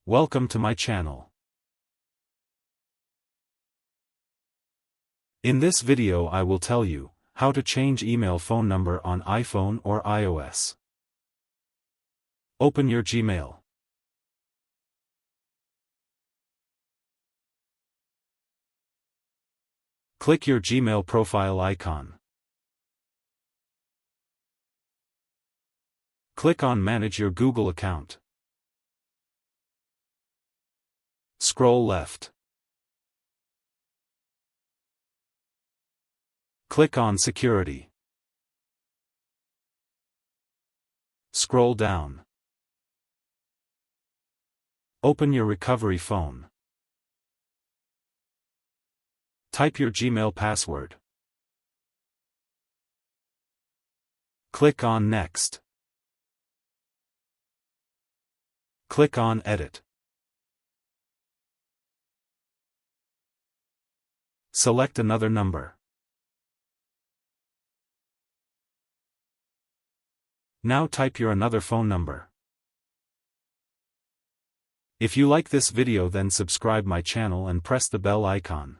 Welcome to my channel. In this video I will tell you how to change email phone number on iPhone or iOS. Open your Gmail. Click your Gmail profile icon. Click on Manage your Google account. Scroll left. Click on Security. Scroll down. Open your recovery phone. Type your Gmail password. Click on Next. Click on Edit. Select another number. Now type your another phone number. If you like this video, then subscribe my channel and press the bell icon.